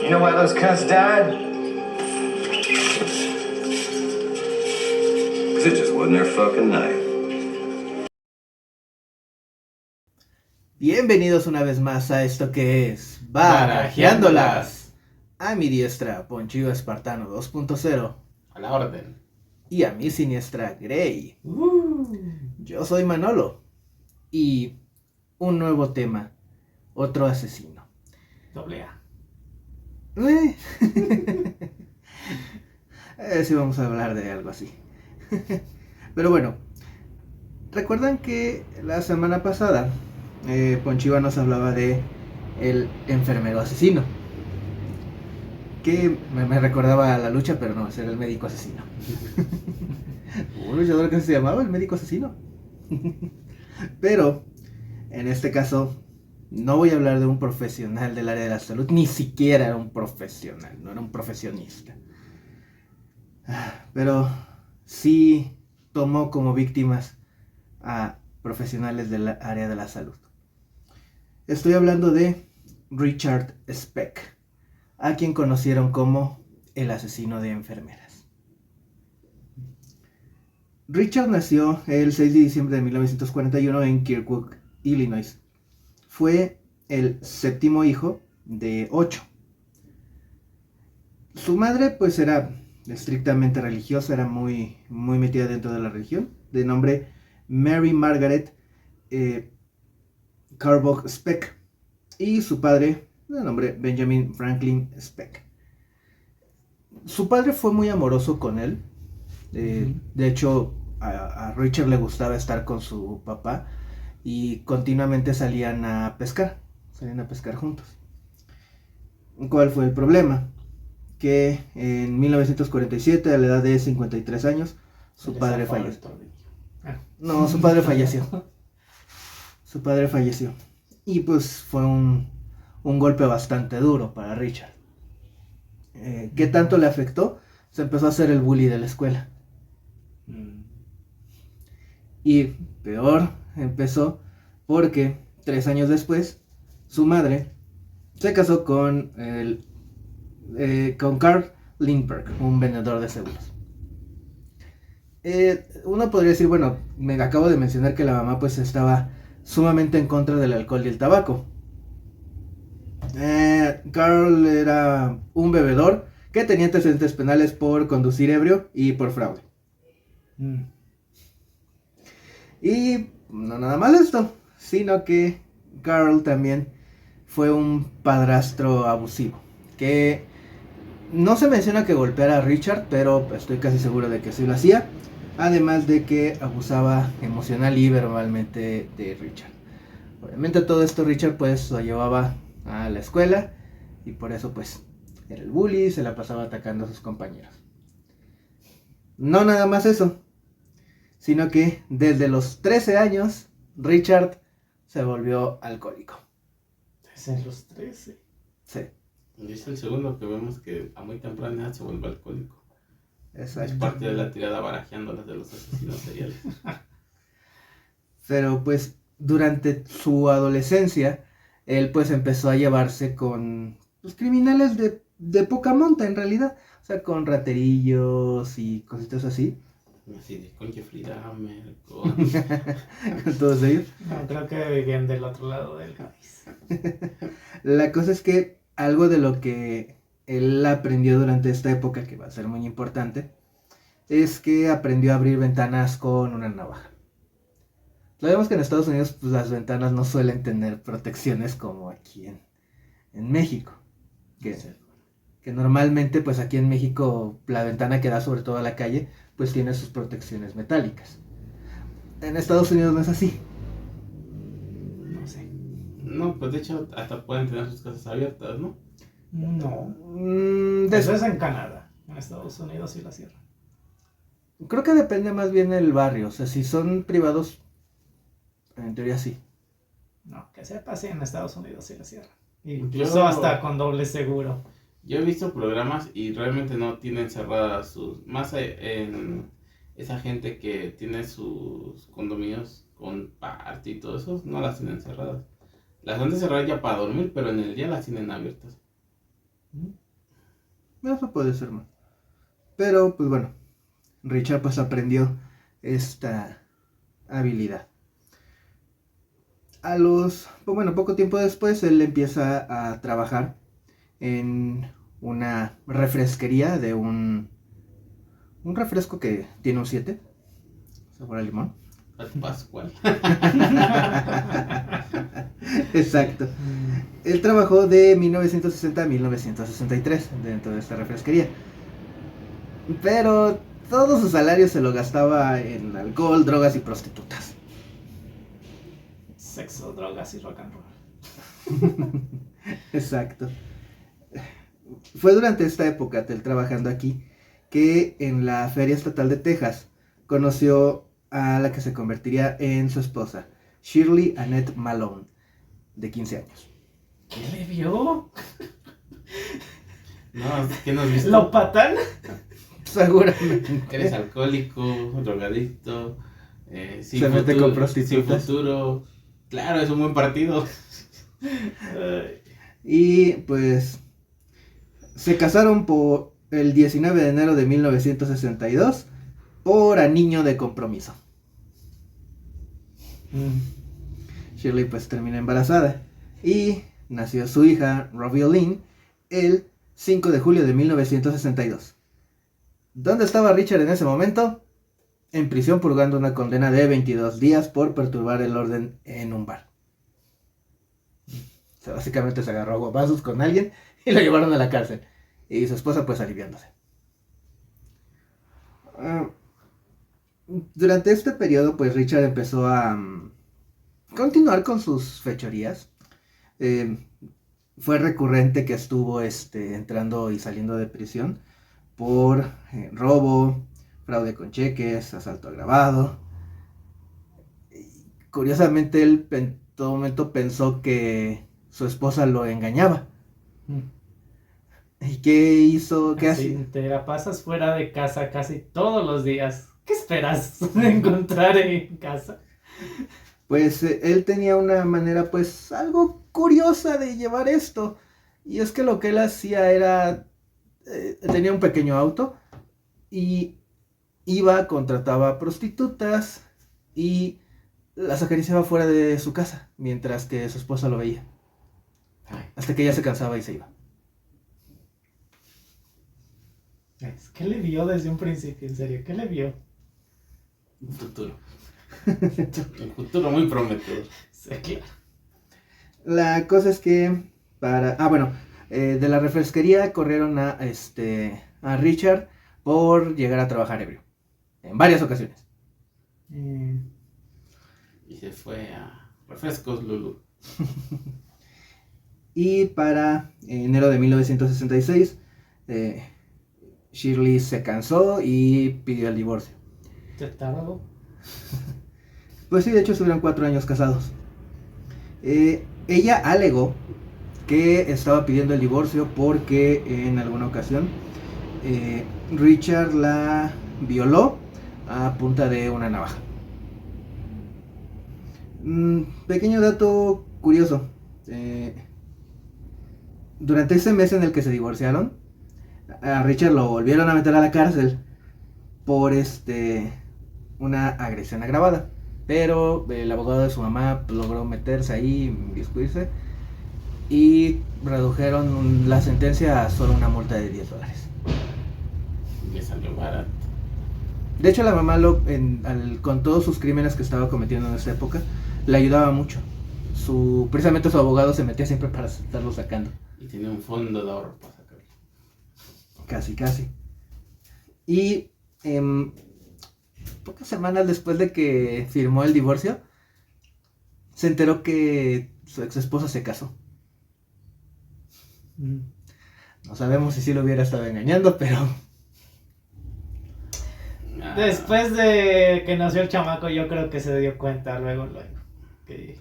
You know why those cunts died? Because it just wasn't their fucking night. Bienvenidos una vez más a esto que es Barajeándolas. A mi diestra, Ponchillo Espartano 2.0. A la orden. Y a mi siniestra, Grey. Yo soy Manolo. Y un nuevo tema. Otro asesino. Doble A. Sí, vamos a hablar de algo así. Pero bueno, ¿recuerdan que la semana pasada Ponchiva nos hablaba de el enfermero asesino? Que me recordaba a la lucha, pero no, ese era el médico asesino. Un luchador que se llamaba el médico asesino. Pero en este caso no voy a hablar de un profesional del área de la salud, ni siquiera era un profesional, no era un profesionista. Pero sí tomó como víctimas a profesionales del área de la salud. Estoy hablando de Richard Speck, a quien conocieron como el asesino de enfermeras. Richard nació el 6 de diciembre de 1941 en Kirkwood, Illinois. Fue el séptimo hijo de 8. Su madre pues era estrictamente religiosa, era muy metida dentro de la religión, de nombre Mary Margaret Carbog Speck, y su padre de nombre Benjamin Franklin Speck. Su padre fue muy amoroso con él. De hecho a Richard le gustaba estar con su papá y continuamente salían a pescar juntos. ¿Cuál fue el problema? Que en 1947, a la edad de 53 años, su padre falleció. No, su padre falleció. Su padre falleció. Y pues fue un golpe bastante duro para Richard. ¿Qué tanto le afectó? Se empezó a hacer el bully de la escuela. Y peor empezó porque 3 años después su madre se casó con Carl Lindbergh, un vendedor de seguros. Uno podría decir, bueno, me acabo de mencionar que la mamá pues estaba sumamente en contra del alcohol y el tabaco. Carl era un bebedor que tenía antecedentes penales por conducir ebrio y por fraude. Y no nada más esto, sino que Carl también fue un padrastro abusivo, que no se menciona que golpeara a Richard, pero estoy casi seguro de que sí lo hacía, además de que abusaba emocional y verbalmente de Richard. Obviamente todo esto Richard pues lo llevaba a la escuela y por eso pues era el bully, se la pasaba atacando a sus compañeros. No nada más eso, sino que desde los 13 años Richard se volvió alcohólico. Desde los 13. Sí. Y es el segundo que vemos que a muy temprana edad se vuelve alcohólico. Exacto. Es parte de la tirada barajeándolas de los asesinos seriales. Pero pues durante su adolescencia él pues empezó a llevarse con pues, criminales de poca monta en realidad. O sea, con raterillos y cositas así. Así de con Jeffrey Dahmer, con todos ellos. No, creo que vivían del otro lado del país. La cosa es que algo de lo que él aprendió durante esta época, que va a ser muy importante, es que aprendió a abrir ventanas con una navaja. Sabemos que en Estados Unidos pues, las ventanas no suelen tener protecciones como aquí en México. Que normalmente pues aquí en México la ventana que da sobre todo a la calle pues tiene sus protecciones metálicas. En Estados Unidos no es así. No sé. No, pues de hecho hasta pueden tener sus casas abiertas, ¿no? No. Eso Eso es en Canadá. En Estados Unidos sí la cierran. Creo que depende más bien del barrio. O sea, si son privados, en teoría sí. No, que sepa, sí, en Estados Unidos sí la cierran. Incluso hasta con doble seguro. Yo he visto programas y realmente no tienen cerradas sus... Más en esa gente que tiene sus condominios con party y todo eso, no las tienen cerradas. Las han de cerrar ya para dormir, pero en el día las tienen abiertas. Eso puede ser más. Pero, pues bueno, Richard pues aprendió esta habilidad. Poco tiempo después, él empieza a trabajar en una refresquería de un refresco que tiene un 7, sabor a limón. Pascual. Exacto. Él trabajó de 1960 a 1963 dentro de esta refresquería. Pero todo su salario se lo gastaba en alcohol, drogas y prostitutas. Sexo, drogas y rock and roll. Exacto. Fue durante esta época, él trabajando aquí, que en la Feria Estatal de Texas conoció a la que se convertiría en su esposa, Shirley Annette Malone, de 15 años. ¿Qué le vio? No, ¿qué nos viste? ¿Lo patan? Seguramente. Eres alcohólico, drogadicto, sin Se mete futuro, con prostitutas. sin futuro. Claro, es un buen partido. Y pues se casaron por el 19 de enero de 1962 por anillo de compromiso. Shirley pues termina embarazada y nació su hija Robbie Lynn el 5 de julio de 1962. ¿Dónde estaba Richard en ese momento? En prisión purgando una condena de 22 días por perturbar el orden en un bar. O sea, básicamente se agarró a guapazos con alguien y lo llevaron a la cárcel. Y su esposa pues aliviándose. Durante este periodo pues Richard empezó a continuar con sus fechorías. Fue recurrente que estuvo entrando y saliendo de prisión por robo, fraude con cheques, asalto agravado. Curiosamente él en todo momento pensó que su esposa lo engañaba. ¿Y qué hizo? ¿Qué Así hacía? te la pasas fuera de casa casi todos los días. ¿Qué esperas de encontrar en casa? Pues él tenía una manera pues algo curiosa de llevar esto. Y es que lo que él hacía era, tenía un pequeño auto y contrataba prostitutas y las acariciaba fuera de su casa mientras que su esposa lo veía. Hasta que ella se cansaba y se iba. ¿Qué le vio desde un principio? En serio, ¿qué le vio? Un futuro. Un futuro muy prometedor. Sí, claro. La cosa es que de la refresquería corrieron a Richard por llegar a trabajar ebrio en varias ocasiones. Y se fue a Refrescos Lulu. Y para enero de 1966 Shirley se cansó y pidió el divorcio. ¿Te tardó? Pues sí, de hecho estuvieron 4 años casados. Ella alegó que estaba pidiendo el divorcio porque en alguna ocasión Richard la violó a punta de una navaja. Pequeño dato curioso. Durante ese mes en el que se divorciaron, a Richard lo volvieron a meter a la cárcel por una agresión agravada. Pero el abogado de su mamá logró meterse ahí, inmiscuirse, y redujeron la sentencia a solo una multa de $10. Le salió barato. De hecho, la mamá, con todos sus crímenes que estaba cometiendo en esa época, le ayudaba mucho. Precisamente su abogado se metía siempre para estarlo sacando. Y tenía un fondo de ahorro para sacarlo. Casi. Y pocas semanas después de que firmó el divorcio, se enteró que su ex esposa se casó. No sabemos si sí lo hubiera estado engañando, pero... Después de que nació el chamaco, yo creo que se dio cuenta luego, que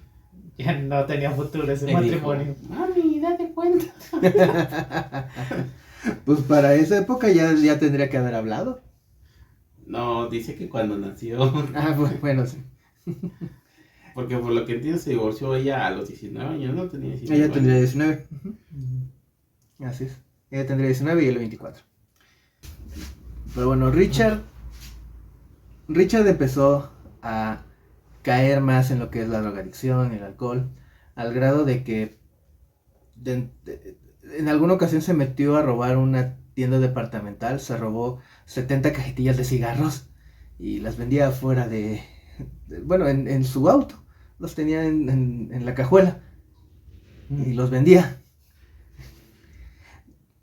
ya no tenía futuro ese matrimonio. Dijo, mami, date cuenta. Pues para esa época ya tendría que haber hablado. No, dice que cuando nació. Bueno, sí. Porque por lo que entiendo se divorció ella a los 19 años, no tenía 19 Ella años. tendría 19. Así es. Ella tendría 19 y él 24. Pero bueno, Richard empezó a caer más en lo que es la drogadicción y el alcohol, al grado de que en alguna ocasión se metió a robar una tienda departamental, se robó 70 cajetillas de cigarros y las vendía afuera bueno, en su auto, los tenía en la cajuela y los vendía.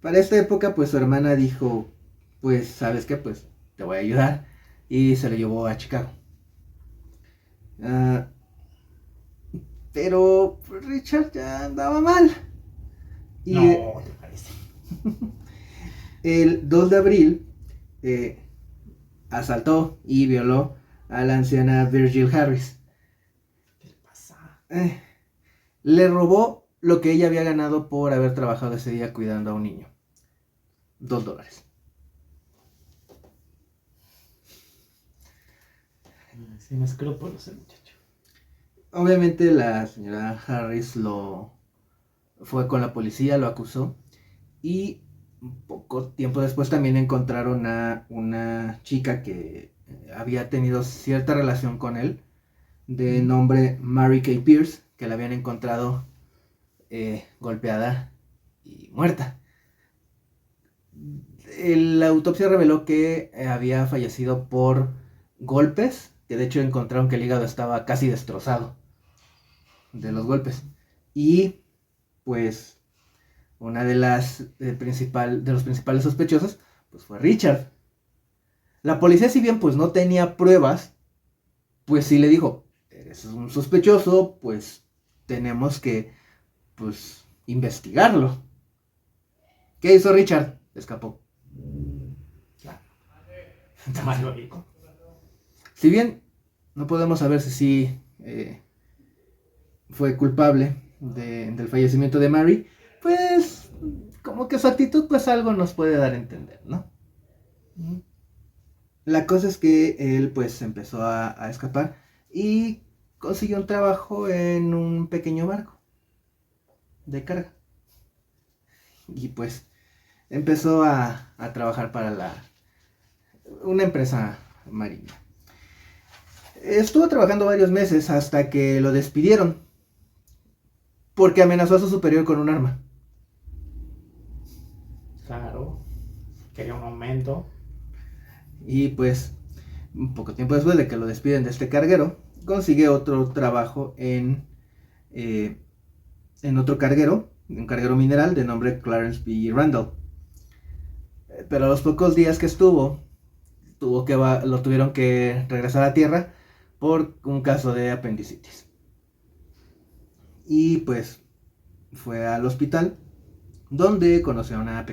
Para esta época, pues su hermana dijo, pues, ¿sabes qué? Pues te voy a ayudar, y se lo llevó a Chicago. Pero Richard ya andaba mal. Y No, ¿te parece? el 2 de abril asaltó y violó a la anciana Virgil Harris. ¿Qué le pasa? Le robó lo que ella había ganado por haber trabajado ese día cuidando a un niño. $2. Sin escrúpulos el muchacho. Obviamente la señora Harris fue con la policía, lo acusó, y poco tiempo después también encontraron a una chica que había tenido cierta relación con él, de nombre Mary Kay Pierce, que la habían encontrado golpeada y muerta. La autopsia reveló que había fallecido por golpes, que de hecho encontraron que el hígado estaba casi destrozado de los golpes. Y pues una de los principales sospechosos pues fue Richard. La policía, si bien pues no tenía pruebas, pues sí le dijo, eres un sospechoso, pues tenemos que pues investigarlo. ¿Qué hizo Richard? Escapó. Claro. Está más lógico. Si bien no podemos saber si sí fue culpable del fallecimiento de Mary, pues como que su actitud pues algo nos puede dar a entender, ¿no? La cosa es que él pues empezó a escapar y consiguió un trabajo en un pequeño barco de carga. Y pues empezó a trabajar para una empresa marina. Estuvo trabajando varios meses hasta que lo despidieron porque amenazó a su superior con un arma. Claro. Quería un aumento. Y pues, un poco tiempo después de que lo despiden de este carguero, consigue otro trabajo en otro carguero, un carguero mineral de nombre Clarence B. Randall. Pero a los pocos días que lo tuvieron que regresar a tierra por un caso de apendicitis. Y pues fue al hospital donde conoció a una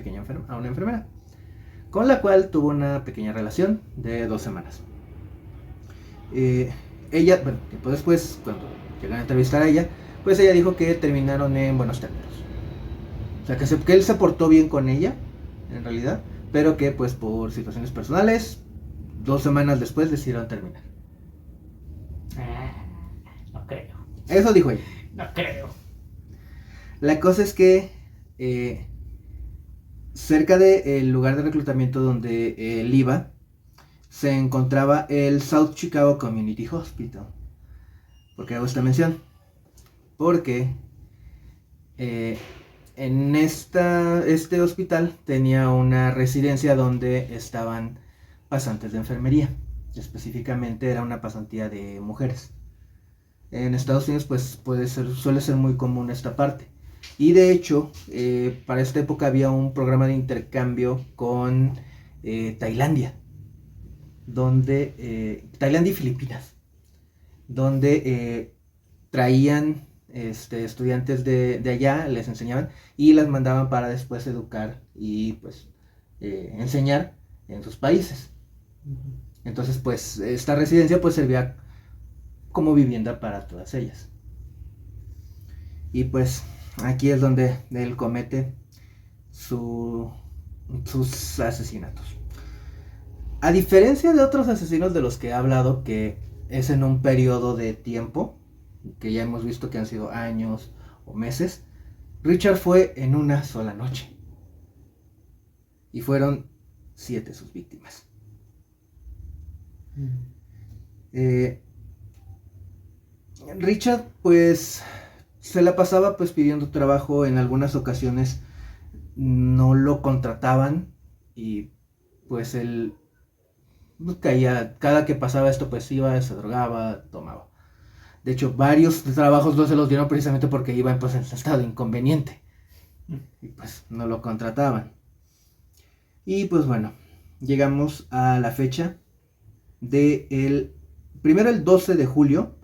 enfermera, con la cual tuvo una pequeña relación de 2 semanas. Ella, bueno, tiempo después, cuando llegan a entrevistar a ella, pues ella dijo que terminaron en buenos términos. O sea, que él se portó bien con ella, en realidad, pero que pues por situaciones personales, 2 semanas después decidieron terminar. No creo. Eso dijo ella. No creo. La cosa es que cerca del lugar de reclutamiento donde él iba, se encontraba el South Chicago Community Hospital. ¿Por qué hago esta mención? Porque en este hospital tenía una residencia donde estaban pasantes de enfermería. Específicamente era una pasantía de mujeres. En Estados Unidos pues suele ser muy común esta parte. Y de hecho, para esta época había un programa de intercambio con Tailandia. Tailandia y Filipinas. Donde traían estudiantes de allá, les enseñaban y las mandaban para después educar y pues enseñar en sus países. Entonces pues esta residencia pues servía como vivienda para todas ellas. Y pues aquí es donde él comete sus asesinatos. A diferencia de otros asesinos de los que he hablado, que es en un periodo de tiempo, que ya hemos visto que han sido años o meses, Richard fue en una sola noche. y fueron 7 sus víctimas. Richard pues se la pasaba pues pidiendo trabajo. En algunas ocasiones no lo contrataban y pues él caía, cada que pasaba esto pues iba, se drogaba, tomaba. De hecho, varios trabajos no se los dieron precisamente porque iba pues en estado inconveniente y pues no lo contrataban. Y pues bueno, llegamos a la fecha de primero el 12 de julio,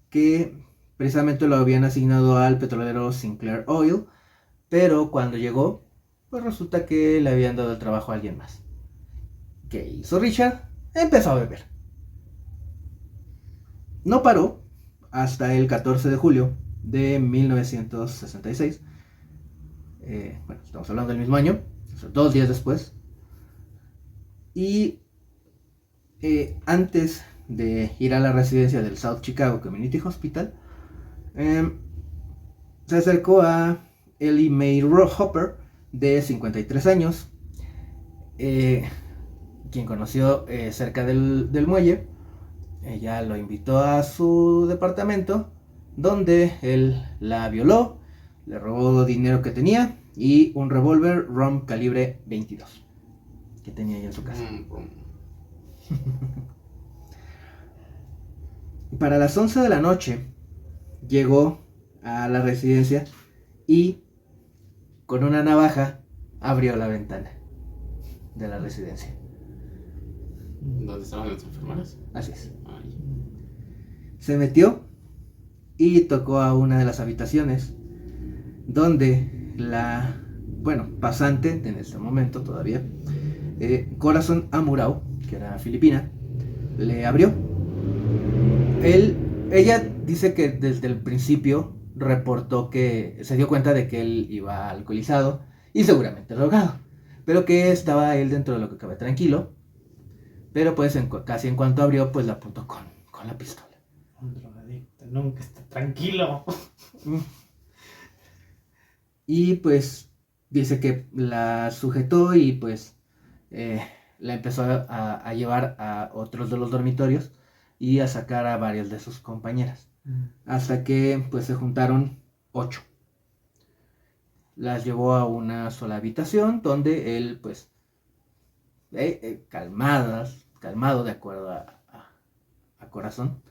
que precisamente lo habían asignado al petrolero Sinclair Oil, pero cuando llegó, pues resulta que le habían dado el trabajo a alguien más. ¿Qué hizo Richard? Empezó a beber. No paró hasta el 14 de julio de 1966. Bueno, estamos hablando del mismo año, 2 días después. Y antes de ir a la residencia del South Chicago Community Hospital, se acercó a Ellie Mae Hopper, de 53 años, quien conoció cerca del muelle. Ella lo invitó a su departamento, donde él la violó, le robó dinero que tenía y un revólver ROM calibre 22 que tenía ahí en su casa. Para las 11 de la noche llegó a la residencia y con una navaja abrió la ventana de la residencia. ¿Dónde estaban las enfermeras? Así es. Ay. Se metió y tocó a una de las habitaciones donde la, pasante en este momento todavía, Corazon Amurao, que era filipina, le abrió. Ella dice que desde el principio reportó que se dio cuenta de que él iba alcoholizado y seguramente drogado, pero que estaba él dentro de lo que cabe tranquilo, pero pues casi en cuanto abrió, pues la apuntó con la pistola. Un drogadicto nunca está tranquilo. Y pues dice que la sujetó y pues la empezó a llevar a otros de los dormitorios y a sacar a varias de sus compañeras, hasta que pues se juntaron 8. Las llevó a una sola habitación donde él pues calmado de acuerdo a Corazón,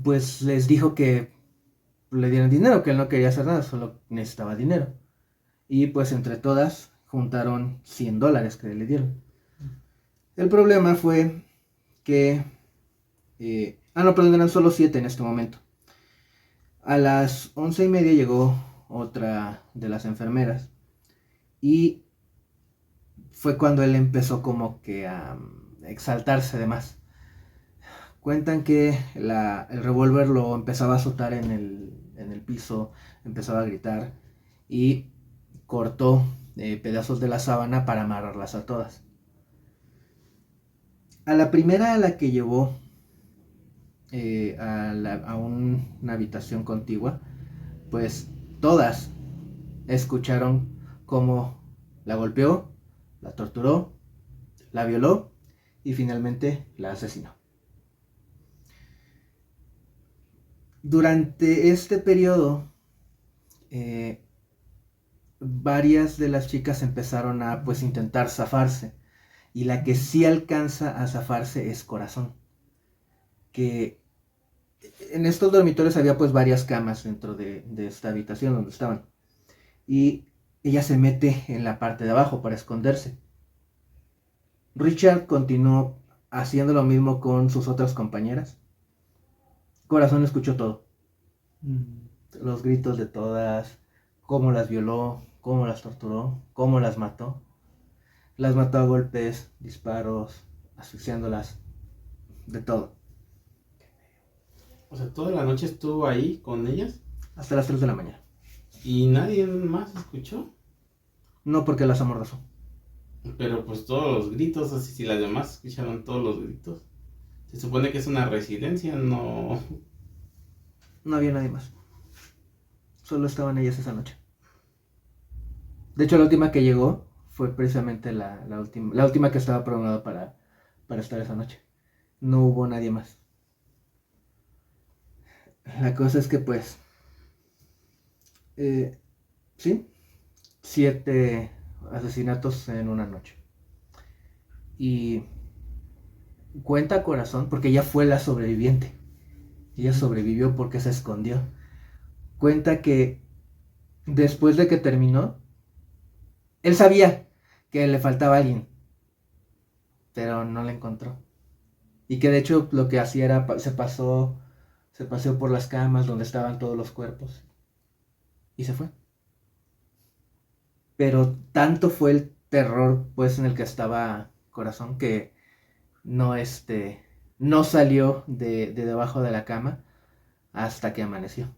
pues les dijo que le dieron dinero, que él no quería hacer nada, solo necesitaba dinero. Y pues entre todas juntaron $100 que le dieron. El problema fue que eran solo 7 en este momento. A las 11:30 llegó otra de las enfermeras y fue cuando él empezó como que a exaltarse de más. Cuentan que el revólver lo empezaba a azotar en el piso, empezaba a gritar y cortó pedazos de la sábana para amarrarlas a todas. A la primera a la que llevó a una habitación contigua, pues todas escucharon cómo la golpeó, la torturó, la violó y finalmente la asesinó. Durante este periodo, varias de las chicas empezaron a pues intentar zafarse, y la que sí alcanza a zafarse es Corazón, que en estos dormitorios había pues varias camas dentro de esta habitación donde estaban, y ella se mete en la parte de abajo para esconderse. Richard continuó haciendo lo mismo con sus otras compañeras. Corazón escuchó todo. Los gritos de todas, cómo las violó, cómo las torturó, cómo las mató. Las mató a golpes, disparos, asfixiándolas, de todo. O sea, toda la noche estuvo ahí con ellas. Hasta las 3 de la mañana. ¿Y nadie más escuchó? No, porque las amordazó. Pero pues todos los gritos, así si las demás escucharon todos los gritos. Se supone que es una residencia, no... No había nadie más. Solo estaban ellas esa noche. De hecho, la última que llegó fue precisamente la última que estaba programada para estar esa noche. No hubo nadie más. La cosa es que pues... sí, 7 asesinatos en una noche. Y cuenta Corazón, porque ella fue la sobreviviente. Ella sobrevivió porque se escondió. Cuenta que después de que terminó, él sabía que le faltaba alguien, pero no la encontró. Y que de hecho lo que hacía era, se paseó por las camas donde estaban todos los cuerpos. Y se fue. Pero tanto fue el terror pues en el que estaba Corazón que no salió de debajo de la cama hasta que amaneció.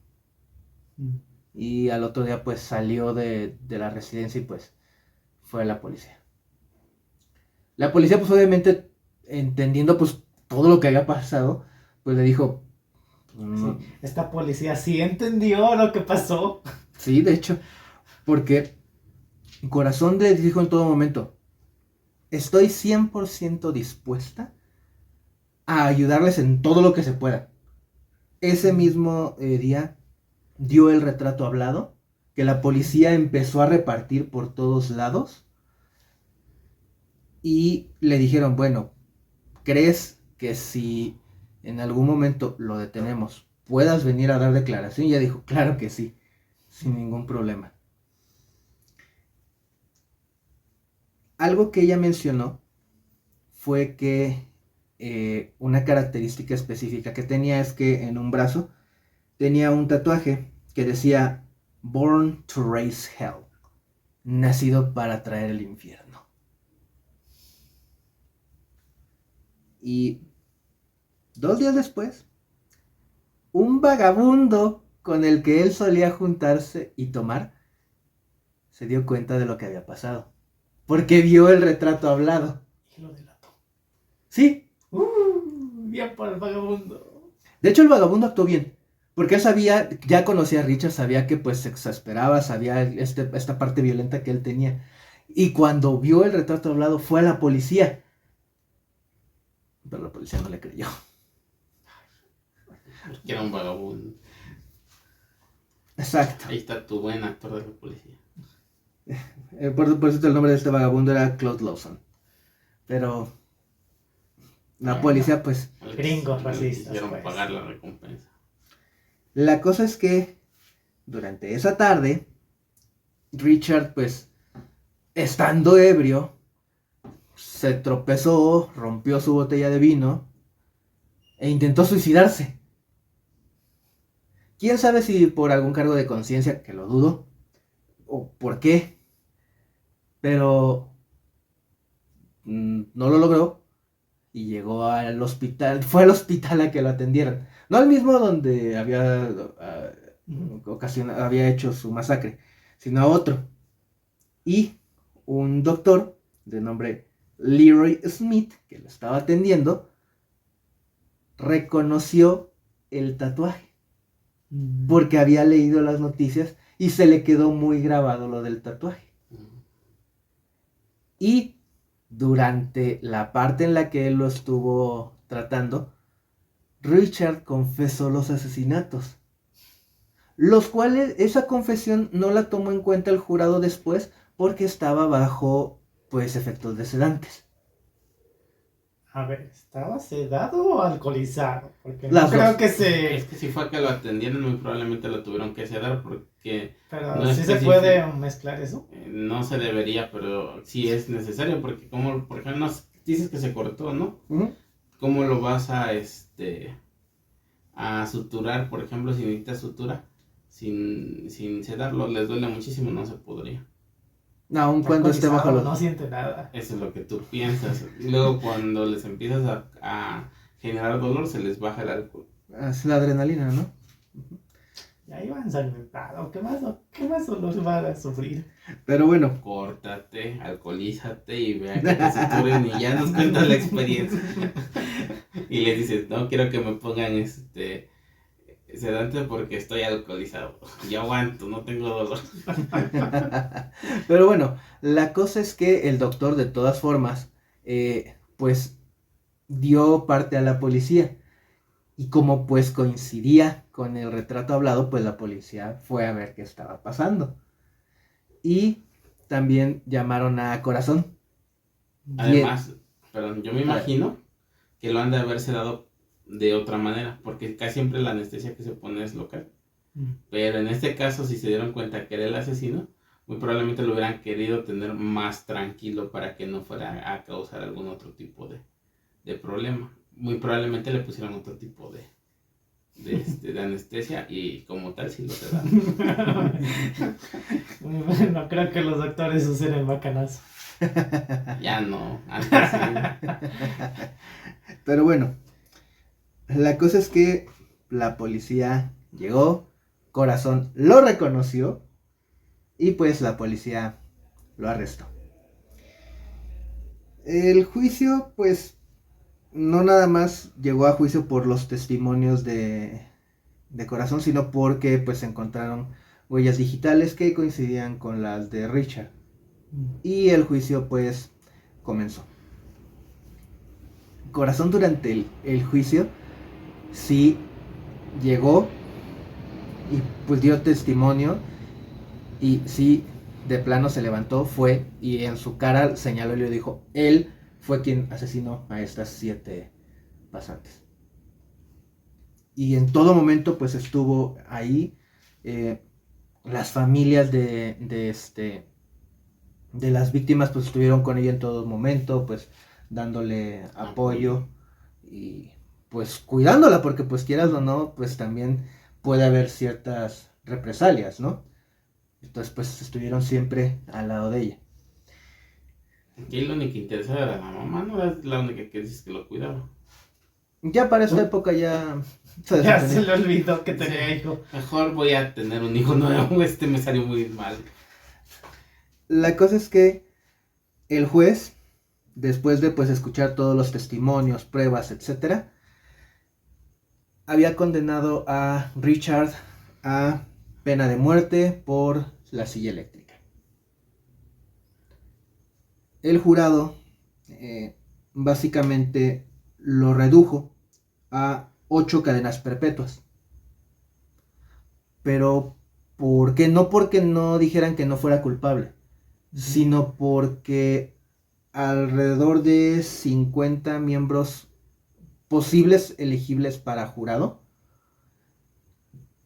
Y al otro día pues salió de la residencia y pues fue a la policía. La policía pues obviamente entendiendo pues todo lo que había pasado, pues le dijo... Sí, esta policía sí entendió lo que pasó. Sí, de hecho, porque Corazón le dijo en todo momento, estoy 100% dispuesta a ayudarles en todo lo que se pueda. Ese mismo día dio el retrato hablado, que la policía empezó a repartir por todos lados. Y le dijeron, bueno, ¿crees que si en algún momento lo detenemos, puedas venir a dar declaración? Y ella dijo, claro que sí, sin ningún problema. Algo que ella mencionó fue que una característica específica que tenía es que en un brazo tenía un tatuaje que decía Born to Raise Hell, nacido para traer el infierno. Y 2 días después, un vagabundo con el que él solía juntarse y tomar se dio cuenta de lo que había pasado, porque vio el retrato hablado. Y lo delató. Sí. Bien por el vagabundo. De hecho, el vagabundo actuó bien, porque él sabía, ya conocía a Richard, sabía que pues se exasperaba, sabía esta parte violenta que él tenía. Y cuando vio el retrato hablado, fue a la policía. Pero la policía no le creyó. Porque era un vagabundo. Exacto. Ahí está tu buen actor de la policía. Por eso el nombre de este vagabundo era Claude Lawson. Pero la policía pues... Gringos racistas, Quisieron pues. pagar la recompensa. La cosa es que durante esa tarde, Richard pues, estando ebrio, se tropezó, rompió su botella de vino e intentó suicidarse. ¿Quién sabe si por algún cargo de conciencia, que lo dudo, o por qué? Pero no lo logró y llegó al hospital, fue al hospital a que lo atendieran. No al mismo donde había hecho su masacre, sino a otro. Y un doctor de nombre Leroy Smith, que lo estaba atendiendo, reconoció el tatuaje, porque había leído las noticias y se le quedó muy grabado lo del tatuaje. Y durante la parte en la que él lo estuvo tratando, Richard confesó los asesinatos, los cuales esa confesión no la tomó en cuenta el jurado después porque estaba bajo pues efectos de sedantes. A ver, ¿estaba sedado o alcoholizado? Porque Las no creo dos. que Es que si fue a que lo atendieron, muy probablemente lo tuvieron que sedar porque Pero no sí se especifica. puede mezclar eso. No se debería, pero sí es necesario porque como, por ejemplo, dices que se cortó, ¿no? Uh-huh. ¿Cómo lo vas a suturar, por ejemplo, si necesitas sutura? Sin sedarlo, les duele muchísimo, no se podría. Aun cuando esté bajo Alcoholizado, los... no siente nada. Eso es lo que tú piensas. Y luego cuando les empiezas a generar dolor, se les baja el alcohol. Es la adrenalina, ¿no? Ya iba ensangrentado. ¿Qué más dolor van a sufrir? Pero bueno, Córtate, alcoholízate y vea que te suturen y ya nos cuentas la experiencia. Y les dices, no quiero que me pongan sedante porque estoy alcoholizado. Yo aguanto, no tengo dolor. Pero bueno, la cosa es que el doctor de todas formas, pues dio parte a la policía. Y como pues coincidía con el retrato hablado, pues la policía fue a ver qué estaba pasando. Y también llamaron a Corazón. Además, perdón, yo me imagino que lo han de haberse dado de otra manera, porque casi siempre la anestesia que se pone es local. Pero en este caso, si se dieron cuenta que era el asesino, muy probablemente lo hubieran querido tener más tranquilo para que no fuera a causar algún otro tipo de problema. Muy probablemente le pusieron otro tipo de anestesia y como tal sí lo te dan. No creo que los doctores usen el macanazo. Ya no, antes sí. Pero bueno, la cosa es que la policía llegó, Corazón lo reconoció y pues la policía lo arrestó. El juicio pues no nada más llegó a juicio por los testimonios de Corazón, sino porque pues encontraron huellas digitales que coincidían con las de Richard. Y el juicio pues comenzó. Corazón durante el juicio sí llegó y pues dio testimonio y sí de plano se levantó, fue y en su cara señaló y le dijo, él fue quien asesinó a estas 7 pasantes. Y en todo momento pues estuvo ahí, las familias de las víctimas pues estuvieron con ella en todo momento, pues dándole apoyo y pues cuidándola, porque pues quieras o no, pues también puede haber ciertas represalias, ¿no? Entonces pues estuvieron siempre al lado de ella. Aquí lo único que interesaba era la mamá, no era la única que dices que lo cuidaba. Ya para esta época ya Ya se le olvidó que tenía hijo. Mejor voy a tener un hijo nuevo, me salió muy mal. La cosa es que el juez, después de pues escuchar todos los testimonios, pruebas, etcétera, había condenado a Richard a pena de muerte por la silla eléctrica. El jurado básicamente lo redujo a 8 cadenas perpetuas. Pero ¿por qué? No porque no dijeran que no fuera culpable, sino porque alrededor de 50 miembros posibles elegibles para jurado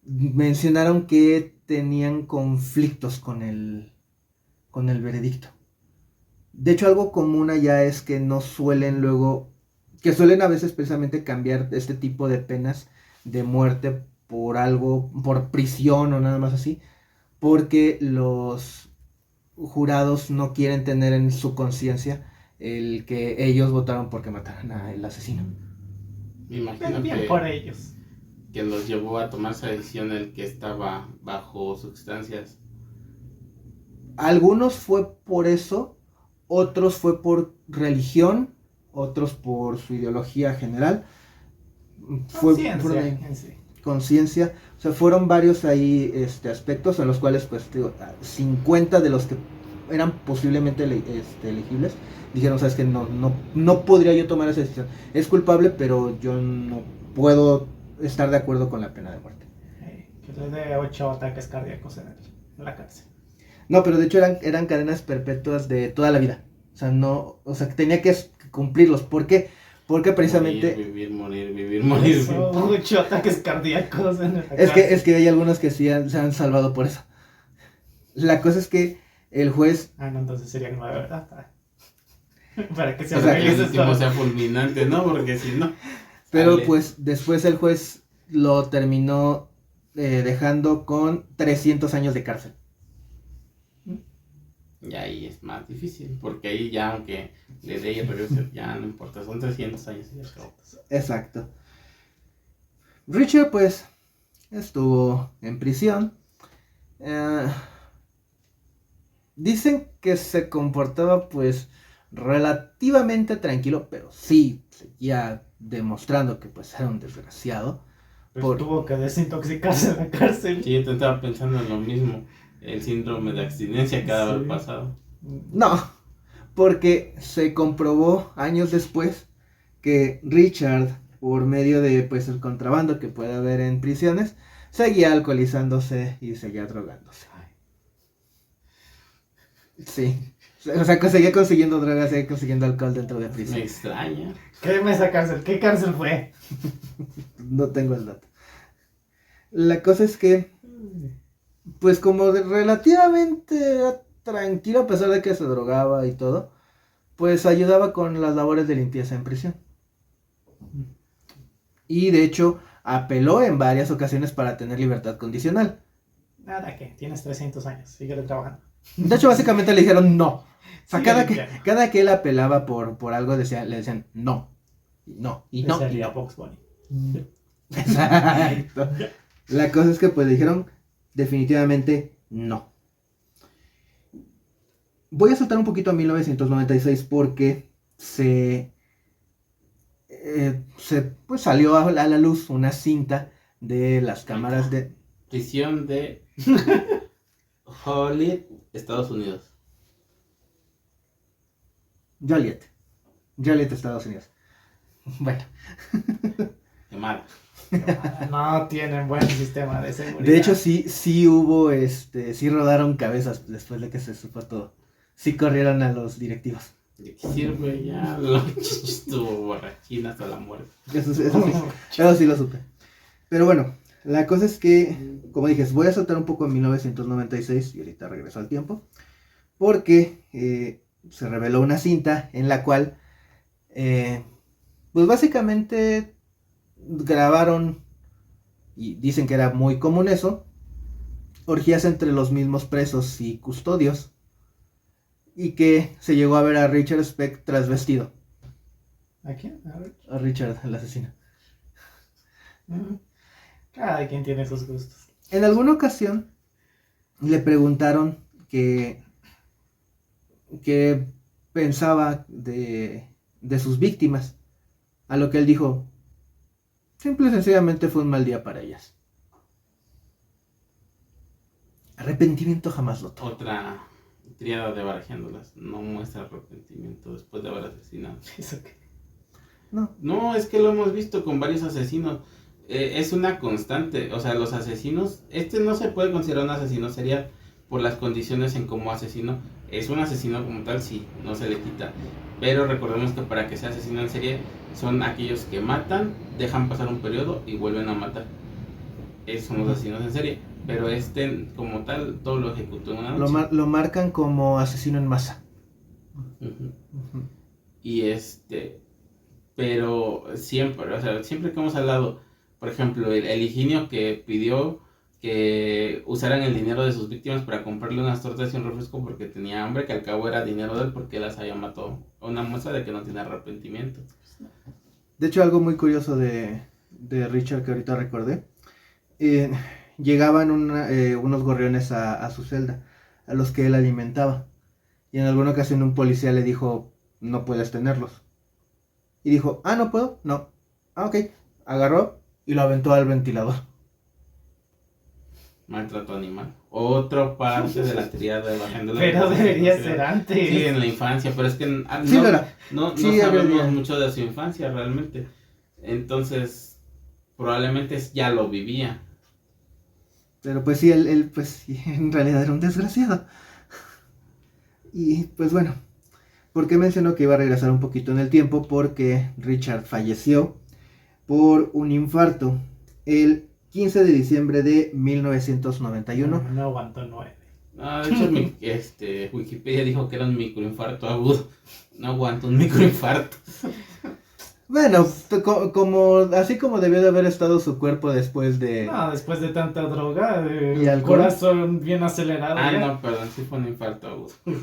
mencionaron que tenían conflictos con el veredicto. De hecho, algo común allá es que no suelen luego, que suelen a veces precisamente cambiar este tipo de penas de muerte por algo, por prisión o nada más así, porque los jurados no quieren tener en su conciencia el que ellos votaron porque mataran al asesino. Me imagino Bien por ellos. que los llevó a tomar esa decisión el que estaba bajo sustancias. Algunos fue por eso, otros fue por religión, otros por su ideología general. Fue conciencia, o sea, fueron varios ahí aspectos en los cuales pues 50 de los que eran posiblemente elegibles dijeron, sabes que no podría yo tomar esa decisión, es culpable, pero yo no puedo estar de acuerdo con la pena de muerte. Que le dé 8 ataques cardíacos en la cárcel. No, pero de hecho eran cadenas perpetuas de toda la vida, o sea, que tenía que cumplirlos. ¿Por qué? Porque precisamente... Morir. 8 ataques cardíacos en la cárcel. Es que hay algunos que sí se han salvado por eso. La cosa es que el juez... No, entonces sería 9, ¿verdad? Para que O sea, que el último sea fulminante, ¿no? Porque si no... Pero sale. pues después el juez lo terminó dejando con 300 años de cárcel. Y ahí es más difícil, porque ahí ya, aunque le dé y regrese, ya no importa, son 300 años y ya acabó. Exacto. Richard pues estuvo en prisión. Dicen que se comportaba pues relativamente tranquilo, pero sí seguía demostrando que pues era un desgraciado. Pero tuvo que desintoxicarse en la cárcel. Sí, yo estaba pensando en lo mismo. El síndrome de abstinencia que ha de haber pasado. No, porque se comprobó años después que Richard, por medio de pues el contrabando que puede haber en prisiones, seguía alcoholizándose y seguía drogándose. Sí. O sea, seguía consiguiendo drogas, seguía consiguiendo alcohol dentro de Me prisión. extraña. Créeme esa cárcel. ¿Qué cárcel fue? No tengo el dato. La cosa es que, pues como relativamente era tranquilo a pesar de que se drogaba y todo, pues ayudaba con las labores de limpieza en prisión. Y de hecho apeló en varias ocasiones para tener libertad condicional. Nada, que tienes 300 años. Sigue trabajando. De hecho básicamente le dijeron no. O sea, Sigue limpiando. cada que él apelaba por algo le decían no. No, y no. Salía Box Bunny. Exacto. La cosa es que pues le dijeron definitivamente no. Voy a saltar un poquito a 1996 porque pues salió a la luz una cinta de las cámaras de... Prisión de Joliet, Estados Unidos. Joliet, Estados Unidos. Bueno. Quemada. No tienen buen sistema de seguridad. De hecho sí hubo, sí rodaron cabezas después de que se supo todo. Sí corrieron a los directivos. ¿De qué sirve ya? Lo estuvo borrachina hasta la muerte. Eso sí lo supe. Pero bueno, la cosa es que, como dije, voy a saltar un poco en 1996 y ahorita regreso al tiempo. Porque se reveló una cinta en la cual, pues básicamente grabaron, y dicen que era muy común eso, orgías entre los mismos presos y custodios. Y que se llegó a ver a Richard Speck trasvestido. ¿A quién? A ver. A Richard, el asesino. Cada quien tiene sus gustos. En alguna ocasión le preguntaron que pensaba de sus víctimas. A lo que él dijo, simple y sencillamente fue un mal día para ellas. Arrepentimiento jamás lo tuvo. Otra triada de barajeándolas. No muestra arrepentimiento después de haber asesinado. ¿Eso qué? No. No, es que lo hemos visto con varios asesinos. Es una constante. O sea, los asesinos. Este no se puede considerar un asesino serial por las condiciones en cómo asesino. Es un asesino como tal, sí, no se le quita. Pero recordemos que para que sea asesino en serie son aquellos que matan, dejan pasar un periodo y vuelven a matar. Esos son los asesinos en serie. Pero como tal, todo lo ejecutó en una noche. Lo marcan como asesino en masa. Uh-huh. Y pero siempre, o sea, siempre que hemos hablado, por ejemplo, el Higinio que pidió que usaran el dinero de sus víctimas para comprarle unas tortas y un refresco porque tenía hambre, que al cabo era dinero de él porque las había matado. Una muestra de que no tiene arrepentimiento. De hecho, algo muy curioso de Richard que ahorita recordé. Llegaban unos gorriones a su celda, a los que él alimentaba. Y en alguna ocasión un policía le dijo, no puedes tenerlos. Y dijo, ¿no puedo? No. Ok. Agarró y lo aventó al ventilador. Maltrato animal. Otra parte de la triada de bajando. Pero debería ser antes. Sí, en la infancia, pero es que no sabemos mucho de su infancia realmente. Entonces, probablemente ya lo vivía. Pero pues sí, él pues sí, en realidad era un desgraciado. Y pues bueno, ¿por qué mencionó que iba a regresar un poquito en el tiempo? Porque Richard falleció por un infarto el 15 de diciembre de 1991. No aguantó 9. De hecho, Wikipedia dijo que era un microinfarto agudo. No aguanto un microinfarto. Bueno, así como debió de haber estado su cuerpo después de... No, después de tanta droga, ¿Y el corazón bien acelerado. No, perdón, sí fue un infarto agudo. No.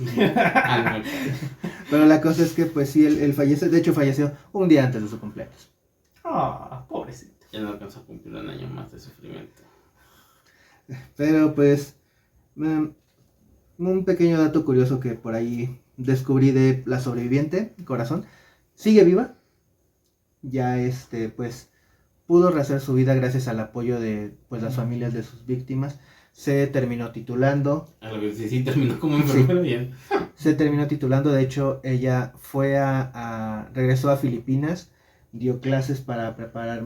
Pero la cosa es que pues sí, él falleció, de hecho falleció un día antes de su cumpleaños. Pobrecito. Ya no alcanzó a cumplir un año más de sufrimiento. Pero pues, un pequeño dato curioso que por ahí descubrí de la sobreviviente, Corazón, sigue viva. Ya pues pudo rehacer su vida gracias al apoyo de pues las familias de sus víctimas. Se terminó titulando. A lo que sí terminó como enfermera bien. Se terminó titulando, de hecho, ella fue regresó a Filipinas, dio clases para preparar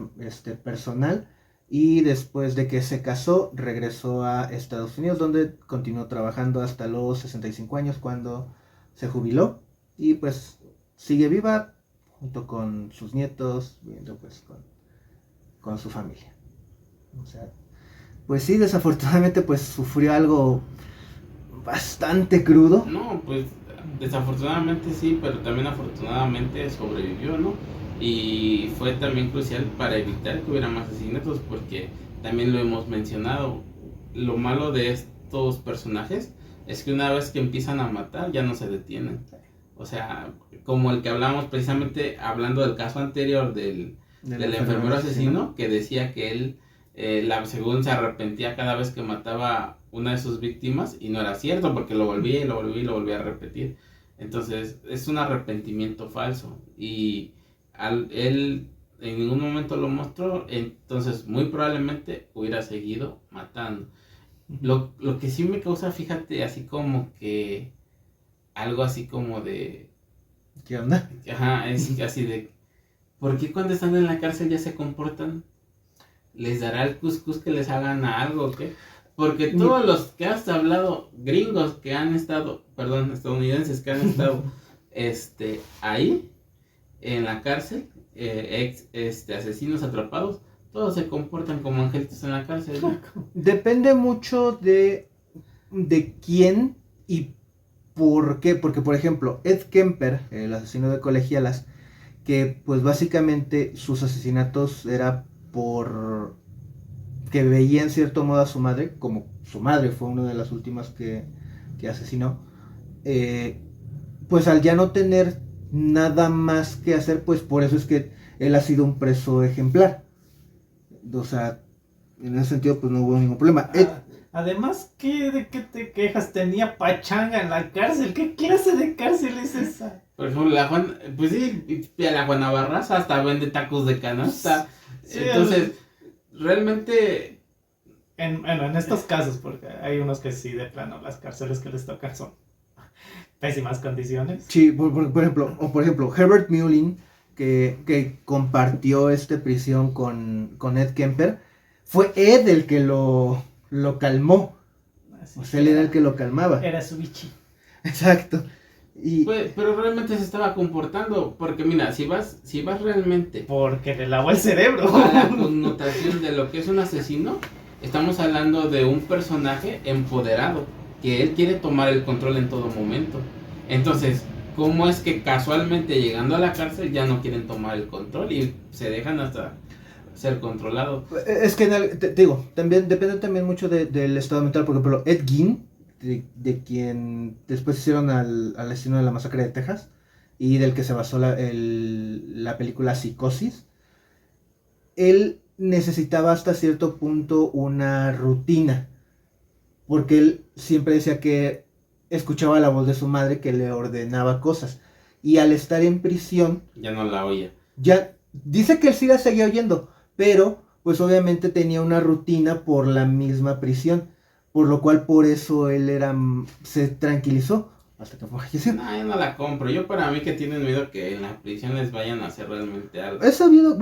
personal y después de que se casó, regresó a Estados Unidos, donde continuó trabajando hasta los 65 años cuando se jubiló y pues sigue viva junto con sus nietos, viviendo pues con su familia. O sea, pues sí, desafortunadamente pues sufrió algo bastante crudo. No, pues desafortunadamente sí, pero también afortunadamente sobrevivió, ¿no? Y fue también crucial para evitar que hubiera más asesinatos, porque también lo hemos mencionado. Lo malo de estos personajes es que una vez que empiezan a matar ya no se detienen. O sea, como el que hablamos precisamente hablando del caso anterior del enfermero asesino, que decía que él según se arrepentía cada vez que mataba una de sus víctimas, y no era cierto porque lo volvía a repetir. Entonces es un arrepentimiento falso y él en ningún momento lo mostró, entonces muy probablemente hubiera seguido matando. Lo que sí me causa, fíjate, así como que algo así como de ¿qué onda? Ajá, es así de ¿por qué cuando están en la cárcel ya se comportan? ¿Les dará el cuscús que les hagan a algo o qué? Porque todos los que has hablado, gringos que han estado, estadounidenses que han estado ahí, en la cárcel, asesinos atrapados, todos se comportan como angelitos en la cárcel, ¿no? Depende mucho de quién y por qué. Porque, por ejemplo, Ed Kemper, el asesino de colegialas, que pues básicamente sus asesinatos era por que veía en cierto modo a su madre, como su madre fue una de las últimas que asesinó, pues al ya no tener nada más que hacer, pues por eso es que él ha sido un preso ejemplar. O sea, en ese sentido pues no hubo ningún problema. Además, ¿de qué te quejas? Tenía pachanga en la cárcel. ¿Qué clase de cárcel es esa? Por ejemplo, la Juana Barraza hasta vende tacos de canasta. Sí, entonces, realmente... En estos casos, porque hay unos que sí, de plano, las cárceles que les tocan son pésimas condiciones. Sí, por ejemplo, Herbert Mullin, que compartió prisión con Ed Kemper, fue Ed el que lo calmó. Así o sea, él era el que lo calmaba. Era su bichi. Exacto. Pero realmente se estaba comportando, porque mira, si vas realmente porque le lavó el cerebro a la connotación de lo que es un asesino, estamos hablando de un personaje empoderado, que él quiere tomar el control en todo momento. Entonces, ¿cómo es que casualmente llegando a la cárcel ya no quieren tomar el control y se dejan hasta ser controlados? Es que te digo, también depende también mucho del estado mental. Por ejemplo, Ed Gein, de quien después hicieron al asesino de la masacre de Texas y del que se basó la película Psicosis, él necesitaba hasta cierto punto una rutina, porque él siempre decía que escuchaba la voz de su madre que le ordenaba cosas, y al estar en prisión ya no la oía. Ya dice que él sí la seguía oyendo, pero pues obviamente tenía una rutina por la misma prisión, por lo cual por eso él se tranquilizó hasta que falleció. No, yo no la compro. Yo, para mí, que tienen miedo que en la prisión les vayan a hacer realmente algo. He sabido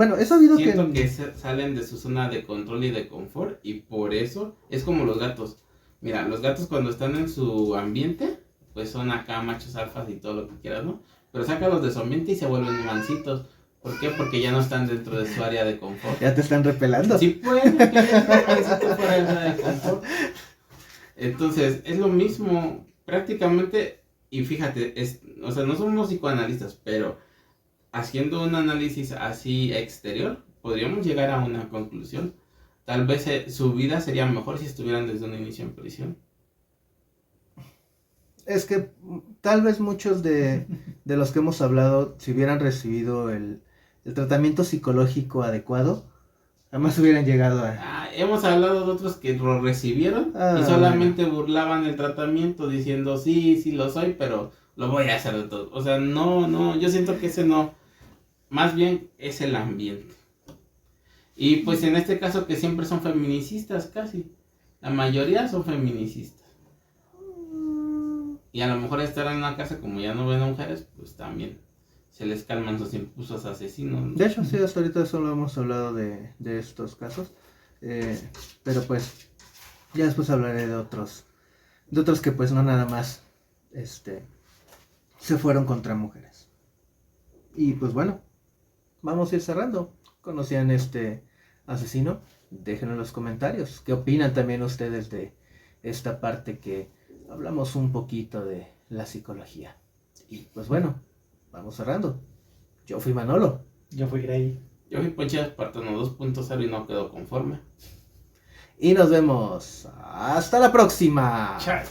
Siento que salen de su zona de control y de confort, y por eso es como los gatos. Mira, los gatos cuando están en su ambiente, pues son acá machos alfas y todo lo que quieras, ¿no? Pero sácalos de su ambiente y se vuelven mansitos. ¿Por qué? Porque ya no están dentro de su área de confort. Ya te están repelando. Sí pueden, que fuera de zona de confort. Entonces, es lo mismo, prácticamente. Y fíjate, o sea, no somos psicoanalistas, pero haciendo un análisis así exterior, podríamos llegar a una conclusión. Tal vez su vida sería mejor si estuvieran desde un inicio en prisión. Es que tal vez muchos de los que hemos hablado, si hubieran recibido el tratamiento psicológico adecuado, jamás hubieran llegado a... Hemos hablado de otros que lo recibieron y solamente burlaban el tratamiento diciendo sí lo soy, pero lo voy a hacer de todo. O sea, no, yo siento que ese no, más bien es el ambiente. Y pues en este caso que siempre son feminicistas casi. La mayoría son feminicistas. Y a lo mejor estar en una casa como ya no ven a mujeres, pues también se les calman sus impulsos asesinos, ¿no? De hecho, sí, hasta ahorita solo hemos hablado de estos casos. Pero pues, ya después hablaré de otros que pues no nada más se fueron contra mujeres. Y pues bueno, vamos a ir cerrando. ¿Conocían este asesino? Déjenlo en los comentarios. ¿Qué opinan también ustedes de esta parte que hablamos un poquito de la psicología? Y pues bueno, vamos cerrando. Yo fui Manolo. Yo fui Grey. Yo fui Ponche Espartano 2.0 y no quedo conforme. Y nos vemos. Hasta la próxima. Chai.